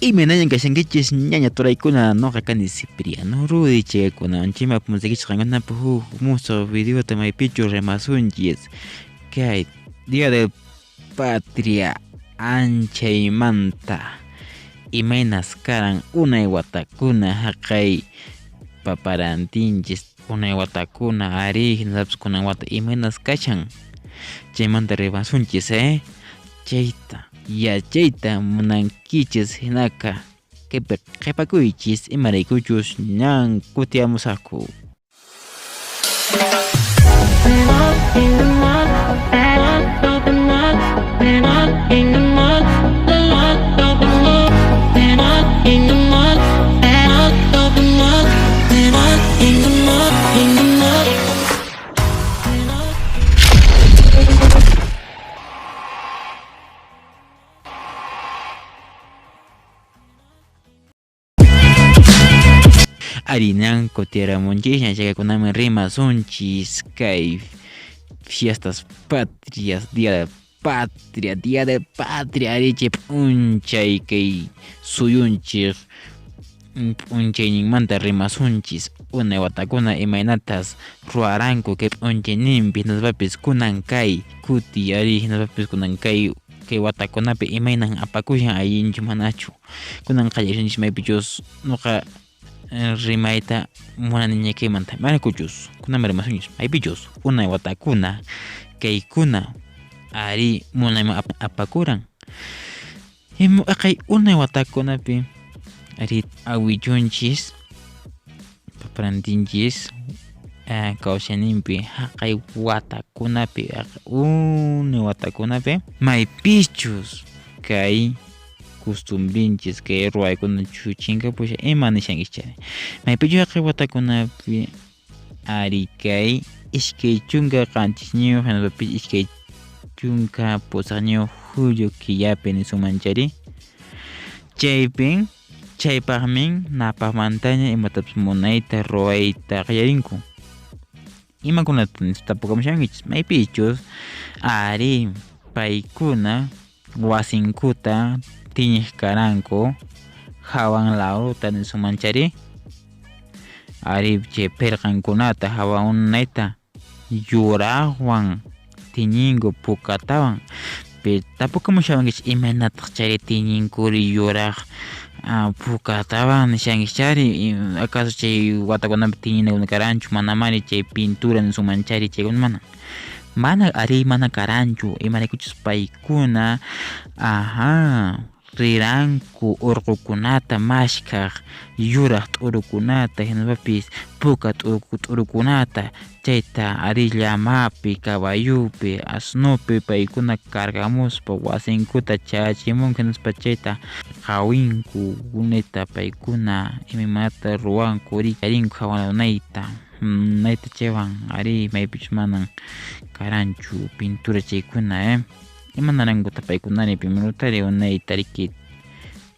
Imenayan kashankichis ñaña turaykuna noqa kani Cipriano Rudy chaykuna anchima musikichis qankuna puhu muso videota maypichu remasunchis kay Día del Patria anchaymanta imaynas karan unay watakuna haqay paparantinchis unay watakuna ari hinallapas kunan wata imaynas kashan chaymanta remasunchis chayta yachayta munankichis hinaka qhipakuychis imaraykuchus ñan kutiyamusaqku. Arinan kutiramunchis ñachaykunami rimasunchis kay fiestas patrias, Día de Patria arichip unchay kay suyunchis unchayninmanta rimasunchis unay watakuna imaynatas ruwaranku kay unchayninpi hinaspapis kunan kay kuti ari hinaspapis kunan kay watakunapi imaynan apakushan allinchu manachu kunan qallarichinchis maypichus nuqa rimayta munani ñaykimanta manakuchus kunama rimasunchis maypichus unay watakuna kaykuna ari munayman apakuran akay unay watakunapi ari awichunchis paparantinchis kawsaninpi haqay watakunapi unay watakunapi maypichus kay costumbrinchis kay ruwaykuna chuchinkapusha ima nishankichari maypichu haqay watakunapi ari kay iskay chunka qanchis ñuqa hinaspapis iskay chunka pusaq julio killapi nisunmanchari chaypaqmi napaqmantaña imatapas munayta ruwayta qallarinku imakunata tapukamushankichis maypichus ari paykuna wasinkuta tiñiq karanku hawan lauruta nisunmanchari ari chay pirqankunata hawan unayta yuraqwan tiñinku pukatawan tapukamushawankichis imanataq chayri tiñinkuri yuraq pukatawan nishankichari acaso chay watakunapi tiñinakuna karanchu manamari chay pintura nisunmanchari chaykuna mana karanchu imaraykuchus paykuna riranku urqukunata mashkaq yuraq t'urukunata hinapapis puka t'urukunata chayta ari llamapi caballupi asnupi paykuna cargamuspa wasinkuta chachimunku hinaspa chayta qhawinku unayta paykuna imamata ruwanku rinku hawan unayta chaywan ari maypichus manan karanchu pintura chaykuna imanarankutaq paykunari primerutari unayta riki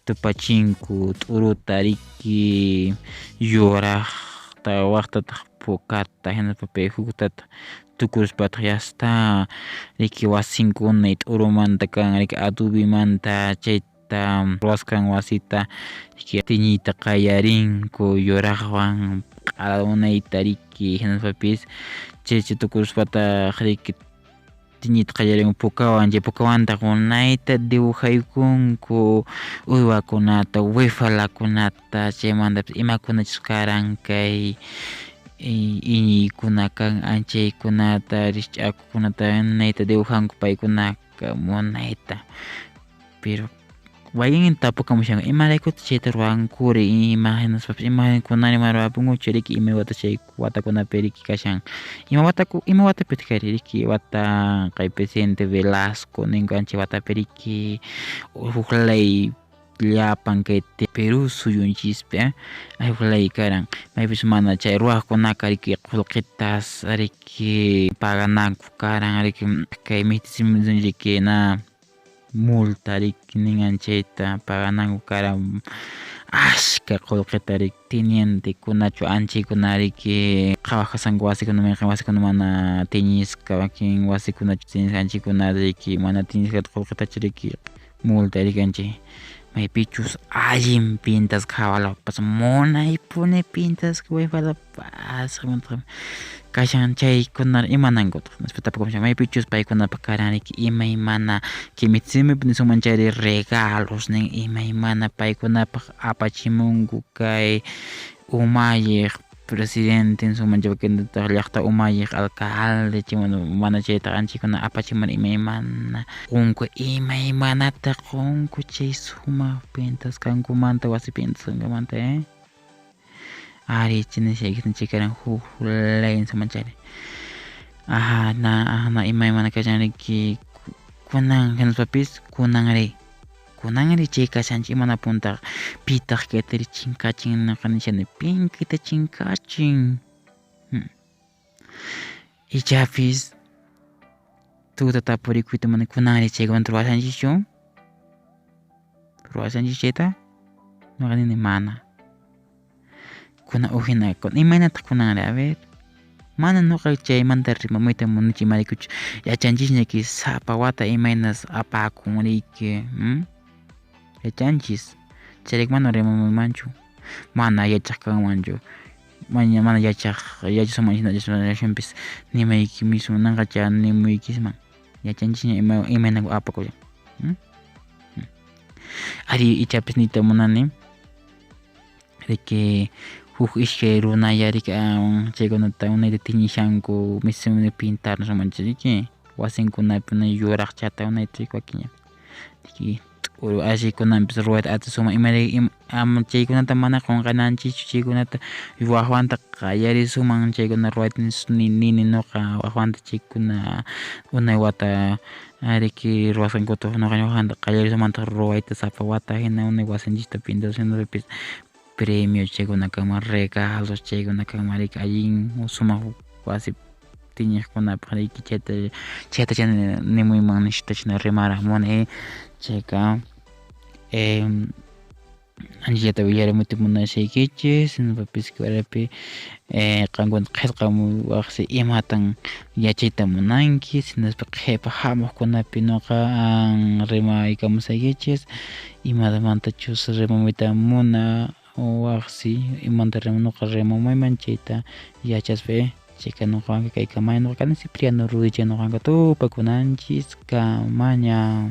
tupachinku t'uruta riki yuraqta waqtataq pukata hinaspapi huktata tukuruspataq yasta riki wasinkuna t'urumanta kan riki adobimanta chayta ruwasqan wasita riki tiñiyta qallarinku yuraqwan unayta riki hinaspapis chaycha tukuruspataq riki tiñiyta qallarinku pukawan chay pukawanta unayta dibujaykunku uywakunata wifalakunata chaymantapas imakunachus karan kay iñiykuna kan anchaykunata rikch'akukunata unayta dibujanku paykunaka munayta pero wakin tapukamushanka imaraykutaq chayta ruwankuri ima hinaspapas imakunari mana ruwapunkuchu riki imay wata chay watakunapi riki kashan ima watapi kari riki wata kay presidente Velasco ninku ancha watapi riki huk ley llapan kay Perú suyunchispi huk ley karan maypis mana chay ruwaqkunaka riki qullqitas riki pagananku karan riki kay mitisimillan riki na multa riki ningan chayta pagananku karan ashka qullqita riki teniente kunachu anchaykuna riki qhawaq kasanku wasikuna mana teñisqa wakin wasikunachu teñisqa anchaykuna riki mana teñisqa qullqitachu riki multa riki anchay maypichus allin pintas hawalapas munaypuni pintas wayfalapas kashan chaykunar imanankuta tapukushan maypichus paykunapak karanriki imaymana kimitsimipi suman chayri regalos nin imaymana paykunapak apachimunku kay umalliq presidente suman chaypikunata llaqta umalliq alcalde chaywan mana chayta anchaykuna apachimun imaymana qunku imaymanata qunku chay sumaq pintas kankumanta wasi pintas kankumanta ari chinashaykitan chay karan huk ley suman chayri na imaymana kashanriki kunan hinaspapis kunanri chay kashanchik imanapuntaq pitaq kaytari chinkachin naqa nishani pinkita chinkachin ichapis tuta tapurikuyta mana kunanri chaykunata ruwashanchikchu chayta nuqa nini mana kuna ujinakuna imaynataq kunanri a ver mana nuqa chaymanta rimamuyta munanchik imaraykuchus yachanchikñaki sapa wata imaynas apakunriki yachanchis chayrik mana rimamuymanchu mana yachaq kanmanchu mana yachashanpis nimayki mismo nanqacha nimuykisman yachanchikña imaynaku apakullan ari ichapis niyta munani de que huk ishkay runalla chaykunata unayta tiñishanku misimuni pintar sumanchiki wasinkunapi yuraq chata unayta rikuwakiña allikunampis ruwayta atisuma chaykunata mana qunqananchikchu chaykunata waqwanta qallarisuman chaykuna ruwayta nini nuqa waqwanta chaykuna unay wata ariki ruwasqankutaq nuqa waqwanta qallarisumanta ruwayta sapa wata hina unay wasinchikta pintasunapis premio chaykuna kanman regalos chaykuna kanman riki allin sumaq wasi tiñiqkunapaq riki chayta nimuyman nishita chayna rimaramuni chayka anchallata willarimuyta munashaykichis hinapapish warapi qankuna qillqamuy waqsi imatan yachayta munanki hinaspa qhipa hamuqkunapi nuqa rimaykamusaykichis imatamantachus rimamuyta muna waqsi imanta nuqa rimamayman chayta yachaspa chayka nuqawanka kayka may nuqa kani Cipriano Ruicha nuqanka tupakunanchis kamaña.